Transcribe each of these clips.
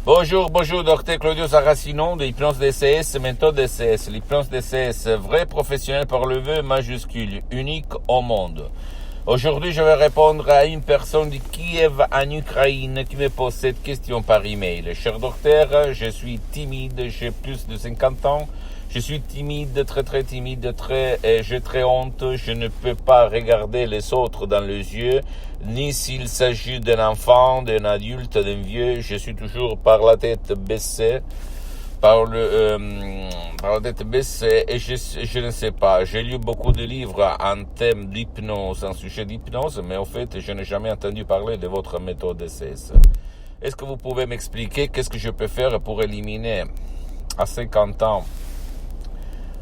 Bonjour, docteur Claudio Saracino de l'hypnose DCS, méthode DCS. L'hypnose DCS, vrai professionnel par le vœu majuscule, unique au monde. Aujourd'hui, je vais répondre à une personne de Kiev en Ukraine qui me pose cette question par email. Cher docteur, je suis timide, j'ai plus de 50 ans. Je suis timide, très timide, j'ai très honte. Je ne peux pas regarder les autres dans les yeux, ni s'il s'agit d'un enfant, d'un adulte, d'un vieux. Je suis toujours par la tête baissée, et je ne sais pas. J'ai lu beaucoup de livres en thème d'hypnose, en sujet d'hypnose, mais en fait, je n'ai jamais entendu parler de votre méthode DCS. Est-ce que vous pouvez m'expliquer qu'est-ce que je peux faire pour éliminer à 50 ans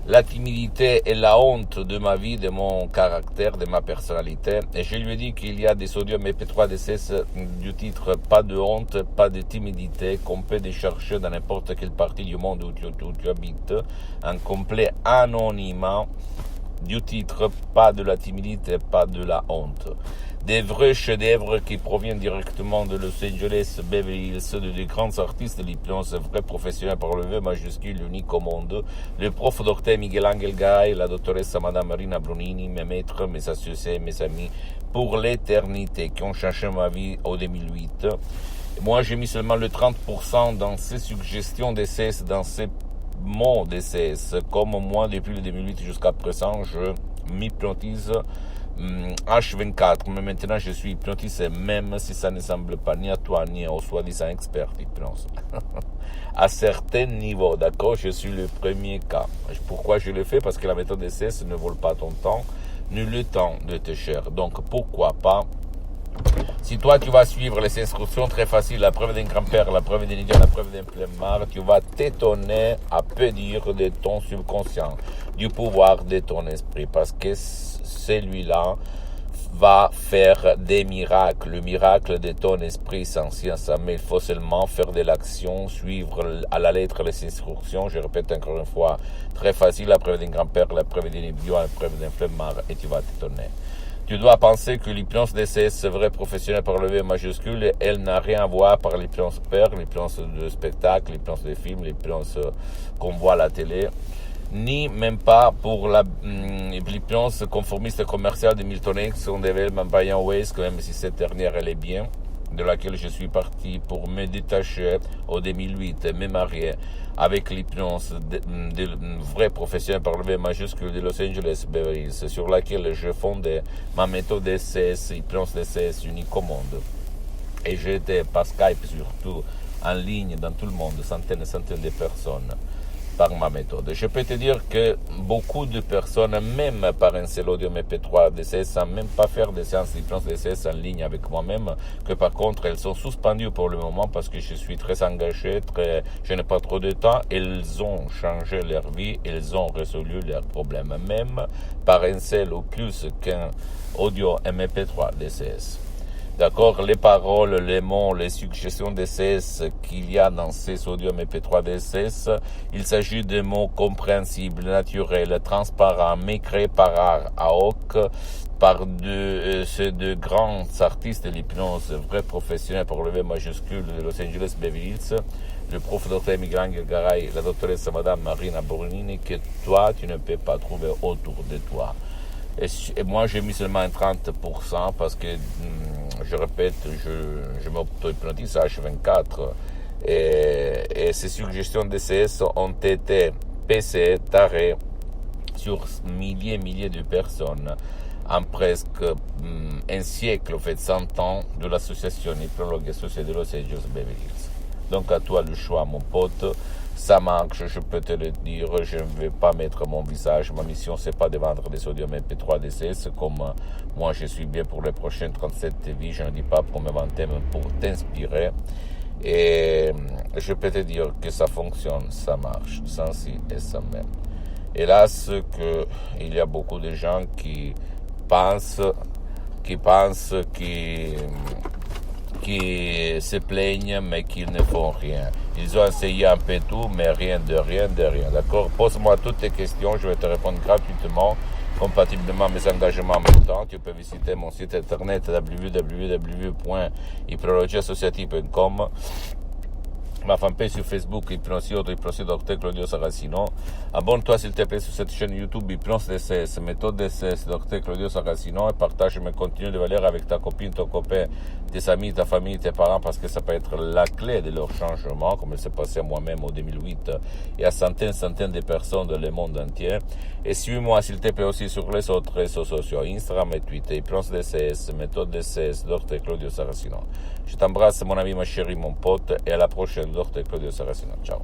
la timidité et la honte de ma vie, de mon caractère, de ma personnalité? Et je lui ai dit qu'il y a des audios MP3 DCS du titre Pas de honte, pas de timidité, qu'on peut décharger dans n'importe quelle partie du monde où tu habites, en complet anonymat, du titre Pas de la timidité, pas de la honte. Des vrais chefs-d'œuvre qui proviennent directement de Los Angeles, Beverly Hills, de grands artistes de l'hypnose, vrais professionnels par le vœu majuscule, unique au monde. Le prof docteur Miguel Angel Garay, la doctoresse Madame Marina Brunini, mes maîtres, mes associés, mes amis, pour l'éternité, qui ont changé ma vie au 2008. Moi, j'ai mis seulement le 30% dans ces suggestions DCS, dans ces mots DCS. Comme moi, depuis le 2008 jusqu'à présent, je m'hypnotise H24, mais maintenant je suis hypnotisé, même si ça ne semble pas ni à toi ni aux soi-disant experts d'hypnose. À certains niveaux, d'accord, je suis le premier cas. Pourquoi je le fais? Parce que la méthode DCS ne vole pas ton temps, ni le temps de tes chers. Donc pourquoi pas? Si toi tu vas suivre les instructions très faciles, la preuve d'un grand-père, la preuve d'un idiot, la preuve d'un flemmard, tu vas t'étonner à peu dire de ton subconscient, du pouvoir de ton esprit, parce que celui-là va faire des miracles, le miracle de ton esprit sans science, mais il faut seulement faire de l'action, suivre à la lettre les instructions, je répète encore une fois, très facile, la preuve d'un grand-père, la preuve d'un idiot, la preuve d'un flemmard, et tu vas t'étonner. Tu dois penser que l'hypnose DCS, vrai professionnel par le V majuscule, elle n'a rien à voir par l'hypnose père, l'hypnose de spectacle, l'hypnose de film, l'hypnose qu'on voit à la télé, ni même pas pour l'hypnose conformiste commerciale de Milton Erickson, de Brian Weiss, même si cette dernière elle est bien, de laquelle je suis parti pour me détacher au 2008, me marier avec l'hypnose de vrai professionnel par le V majuscule de Los Angeles, Beverly Hills, sur laquelle je fondais ma méthode DCS, hypnose DCS unique au monde. Et j'étais par Skype surtout en ligne dans tout le monde, centaines et centaines de personnes par ma méthode. Je peux te dire que beaucoup de personnes, même par un seul audio MP3 DCS, sans même pas faire des séances d'hypnose DCS en ligne avec moi-même, que par contre elles sont suspendues pour le moment parce que je suis très engagé, je n'ai pas trop de temps. Elles ont changé leur vie, elles ont résolu leurs problèmes, même par un seul ou plus qu'un audio MP3 DCS. D'accord, les paroles, les mots, les suggestions DCS qu'il y a dans ces audios MP3 DCS, il s'agit de mots compréhensibles, naturels, transparents, mais créés par art à hoc, par ces deux grands artistes de l'hypnose, vrais professionnels par le V majuscule de Los Angeles, Beverly Hills, le prof Dr Miguel Angel Garay, la doctoresse Madame Marina Brunini, que toi, tu ne peux pas trouver autour de toi. Et moi, j'ai mis seulement un 30% parce que, je répète, je m'auto-hypnotise à H24 et ces suggestions DCS ont été pesées, tarées sur milliers et milliers de personnes en presque un siècle, en fait 100 ans, de l'association Hypnologue Associée de Los Angeles Beverly Hills. Donc à toi le choix, mon pote. Ça marche, je peux te le dire, je ne vais pas mettre mon visage. Ma mission, c'est pas de vendre des audios MP3 DCS comme moi je suis bien pour les prochaines 37 vies. Je ne dis pas pour me vanter, mais pour t'inspirer. Et je peux te dire que ça fonctionne, ça marche, sans si et sans même. Hélas, il y a beaucoup de gens qui pensent, qui se plaignent mais qu'ils ne font rien. Ils ont essayé un peu tout, mais rien de rien. D'accord? Pose-moi toutes tes questions, je vais te répondre gratuitement, compatiblement à mes engagements en même temps. Tu peux visiter mon site internet www.hypnologieassociative.com ma fanpage sur Facebook, Hypnosie Docteur Claudio Saracino. Abonne-toi s'il te plaît sur cette chaîne YouTube, Hypnose DCS, méthode DCS, Docteur Claudio Saracino, et partage mes contenus de valeur avec ta copine, ton copain, tes amis, ta famille, tes parents, parce que ça peut être la clé de leur changement, comme il s'est passé à moi-même en 2008 et à centaines de personnes dans le monde entier. Et suis-moi s'il te plaît aussi sur les autres réseaux sociaux, Instagram et Twitter, Hypnose DCS, méthode DCS, Docteur Claudio Saracino. Je t'embrasse mon ami, ma chérie, mon pote, et à la prochaine, Docteur Claudio Saracino. Ciao.